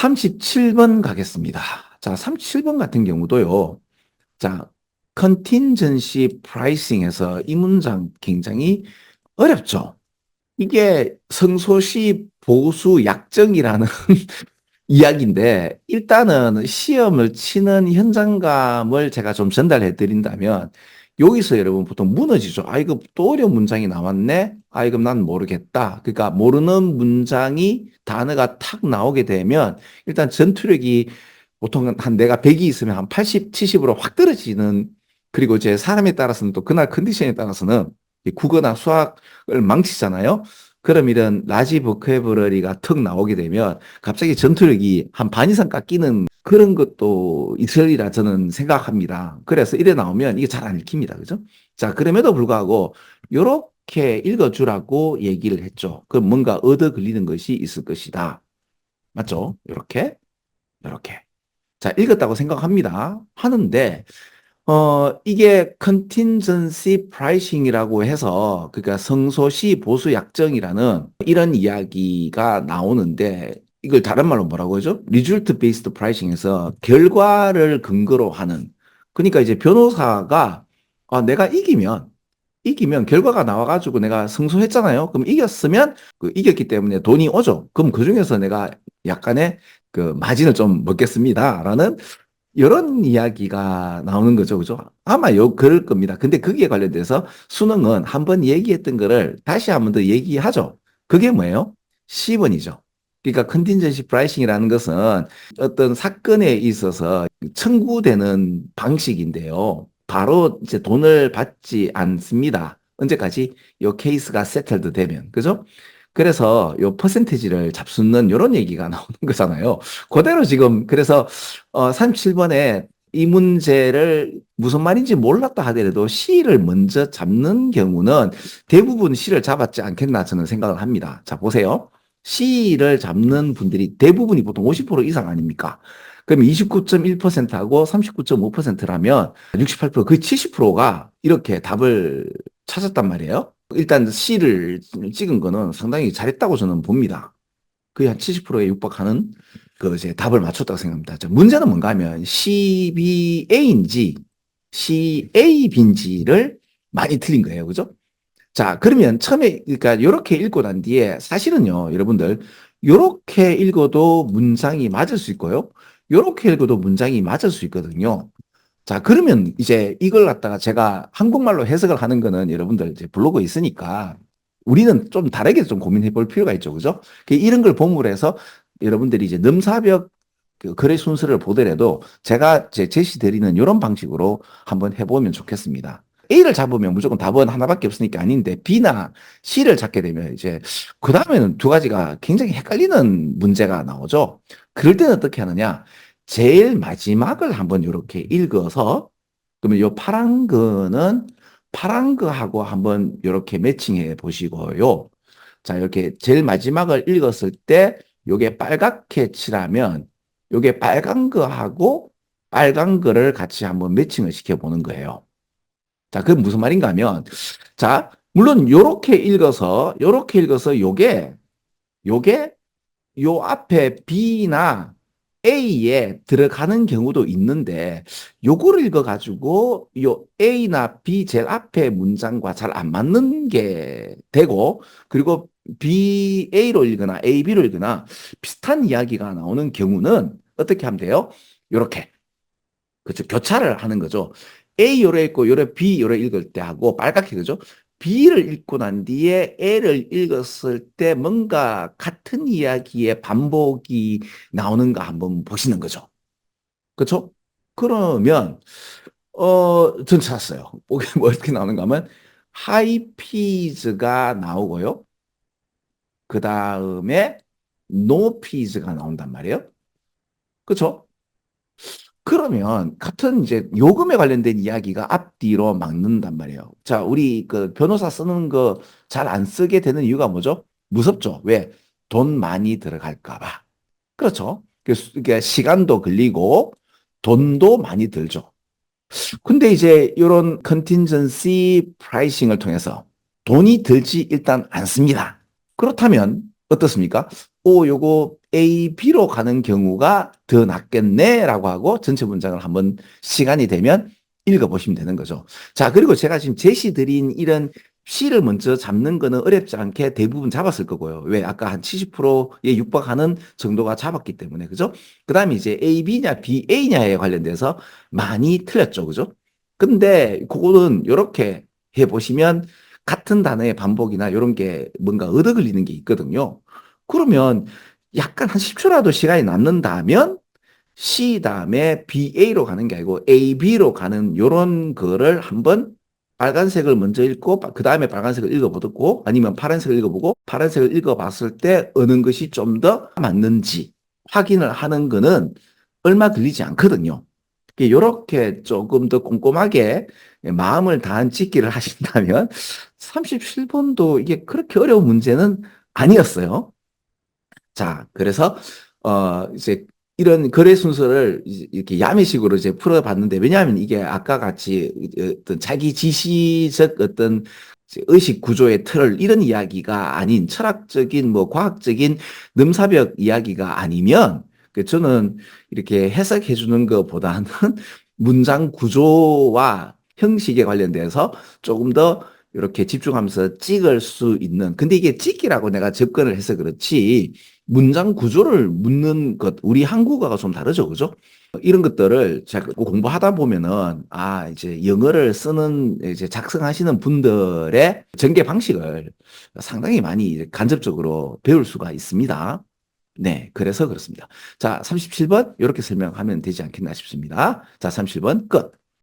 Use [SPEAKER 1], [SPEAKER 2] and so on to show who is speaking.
[SPEAKER 1] 37번 가겠습니다. 자, 37번 같은 경우도요. 자, contingency pricing에서 이 문장 굉장히 어렵죠. 이게 성소시 보수 약정이라는 이야기인데, 일단은 시험을 치는 현장감을 제가 좀 전달해 드린다면, 여기서 여러분 보통 무너지죠. 아, 이거 또 어려운 문장이 나왔네? 아, 이거 난 모르겠다. 그러니까 모르는 문장이 단어가 탁 나오게 되면, 일단 전투력이 보통 한 내가 100이 있으면 한 80, 70으로 확 떨어지는, 그리고 이제 사람에 따라서는 또 그날 컨디션에 따라서는 이 국어나 수학을 망치잖아요. 그럼 이런 라지 보케브러리가 턱 나오게 되면 갑자기 전투력이 한 반 이상 깎이는 그런 것도 있으리라 저는 생각합니다. 그래서 이래 나오면 이게 잘 안 읽힙니다. 그죠? 자, 그럼에도 불구하고 요렇게 읽어주라고 얘기를 했죠. 그럼 뭔가 얻어 걸리는 것이 있을 것이다. 맞죠? 요렇게, 요렇게. 자, 읽었다고 생각합니다. 하는데, 이게 contingency pricing이라고 해서, 그러니까 성소시 보수 약정이라는 이런 이야기가 나오는데, 이걸 다른 말로 뭐라고 하죠? result based pricing에서 결과를 근거로 하는. 그러니까 이제 변호사가, 내가 이기면 결과가 나와가지고 내가 승소했잖아요. 그럼 이겼으면 이겼기 때문에 돈이 오죠. 그럼 그중에서 내가 약간의 그 마진을 좀 먹겠습니다라는 이런 이야기가 나오는 거죠. 그죠? 아마 그럴 겁니다. 근데 거기에 관련돼서 수능은 한번 얘기했던 거를 다시 한번 더 얘기하죠. 그게 뭐예요? 10원이죠. 그러니까 컨틴전시 프라이싱이라는 것은 어떤 사건에 있어서 청구되는 방식인데요. 바로 이제 돈을 받지 않습니다. 언제까지? 요 케이스가 세틀드 되면. 그죠? 그래서 요 퍼센테지를 잡수는 이런 얘기가 나오는 거잖아요. 그대로 지금 그래서 37번에 이 문제를 무슨 말인지 몰랐다 하더라도 C를 먼저 잡는 경우는 대부분 C를 잡았지 않겠나 저는 생각을 합니다. 자, 보세요. C를 잡는 분들이 대부분이 보통 50% 이상 아닙니까? 그럼 29.1%하고 39.5%라면 68%, 거의 70%가 이렇게 답을 찾았단 말이에요. 일단 C를 찍은 거는 상당히 잘했다고 저는 봅니다. 거의 한 70%에 육박하는 그 이제 답을 맞췄다고 생각합니다. 자, 문제는 뭔가 하면 CBA인지 CAB인지를 많이 틀린 거예요. 그죠? 자, 그러면 처음에 그러니까 이렇게 읽고 난 뒤에 사실은요, 여러분들 이렇게 읽어도 문장이 맞을 수 있고요. 이렇게 읽어도 문장이 맞을 수 있거든요. 자, 그러면 이제 이걸 갖다가 제가 한국말로 해석을 하는 거는 여러분들 이제 블로그에 있으니까 우리는 좀 다르게 좀 고민해 볼 필요가 있죠. 그죠? 이런 걸 본으로 해서 여러분들이 이제 넘사벽 그 거래 순서를 보더라도 제가 제시 드리는 이런 방식으로 한번 해보면 좋겠습니다. A를 잡으면 무조건 답은 하나밖에 없으니까 아닌데 B나 C를 잡게 되면 이제 그 다음에는 두 가지가 굉장히 헷갈리는 문제가 나오죠. 그럴 때는 어떻게 하느냐? 제일 마지막을 한번 이렇게 읽어서 그러면 요 파란 거는 파란 거하고 한번 이렇게 매칭해 보시고요. 자, 이렇게 제일 마지막을 읽었을 때 요게 빨갛게 칠하면 요게 빨간 거하고 빨간 거를 같이 한번 매칭을 시켜 보는 거예요. 자, 그게 무슨 말인가 하면 자, 물론 요렇게 읽어서 요게 요 앞에 B나 A에 들어가는 경우도 있는데 요거를 읽어가지고 요 A나 B 제일 앞에 문장과 잘 안 맞는 게 되고 그리고 BA로 읽거나 AB로 읽거나 비슷한 이야기가 나오는 경우는 어떻게 하면 돼요? 요렇게 그렇죠. 교차를 하는 거죠. A 요래 읽고 요래 B 요래 읽을 때 하고 빨갛게 그죠? B를 읽고 난 뒤에 A를 읽었을 때 뭔가 같은 이야기의 반복이 나오는가 한번 보시는 거죠. 그렇죠? 그러면 전 찾았어요. 뭐 어떻게 나오는가 하면 하이피즈가 나오고요. 그 다음에 노피즈가 나온단 말이에요. 그렇죠? 그러면 같은 이제 요금에 관련된 이야기가 앞뒤로 막는단 말이에요. 자, 우리 그 변호사 쓰는 거 잘 안 쓰게 되는 이유가 뭐죠? 무섭죠. 왜? 돈 많이 들어갈까 봐. 그렇죠. 그러니까 시간도 걸리고 돈도 많이 들죠. 근데 이제 이런 컨틴전시 프라이싱을 통해서 돈이 들지 일단 않습니다. 그렇다면 어떻습니까? 요거 A, B로 가는 경우가 더 낫겠네라고 하고 전체 문장을 한번 시간이 되면 읽어보시면 되는 거죠. 자, 그리고 제가 지금 제시드린 이런 C를 먼저 잡는 거는 어렵지 않게 대부분 잡았을 거고요. 왜? 아까 한 70%에 육박하는 정도가 잡았기 때문에, 그죠? 그 다음에 이제 A, B냐, B, A냐에 관련돼서 많이 틀렸죠, 그죠? 근데 그거는 이렇게 해보시면 같은 단어의 반복이나 이런 게 뭔가 얻어 걸리는 게 있거든요. 그러면 약간 한 10초라도 시간이 남는다면 C 다음에 BA로 가는 게 아니고 AB로 가는 요런 거를 한번 빨간색을 먼저 읽고 그 다음에 빨간색을 읽어보고 아니면 파란색을 읽어보고 파란색을 읽어봤을 때 어느 것이 좀 더 맞는지 확인을 하는 거는 얼마 걸리지 않거든요. 이렇게 조금 더 꼼꼼하게 마음을 다한 찍기를 하신다면 37번도 이게 그렇게 어려운 문제는 아니었어요. 자, 그래서 이제 이런 거래 순서를 이렇게 야매식으로 이제 풀어봤는데 왜냐하면 이게 아까 같이 어떤 자기 지시적 어떤 의식 구조의 틀을 이런 이야기가 아닌 철학적인 뭐 과학적인 넘사벽 이야기가 아니면 저는 이렇게 해석해 주는 것보다는 문장 구조와 형식에 관련돼서 조금 더 이렇게 집중하면서 찍을 수 있는 근데 이게 찍기라고 내가 접근을 해서 그렇지 문장 구조를 묻는 것, 우리 한국어가 좀 다르죠, 그죠? 이런 것들을 자꾸 공부하다 보면은, 이제 영어를 쓰는, 이제 작성하시는 분들의 전개 방식을 상당히 많이 간접적으로 배울 수가 있습니다. 네, 그래서 그렇습니다. 자, 37번, 이렇게 설명하면 되지 않겠나 싶습니다. 자, 37번 끝.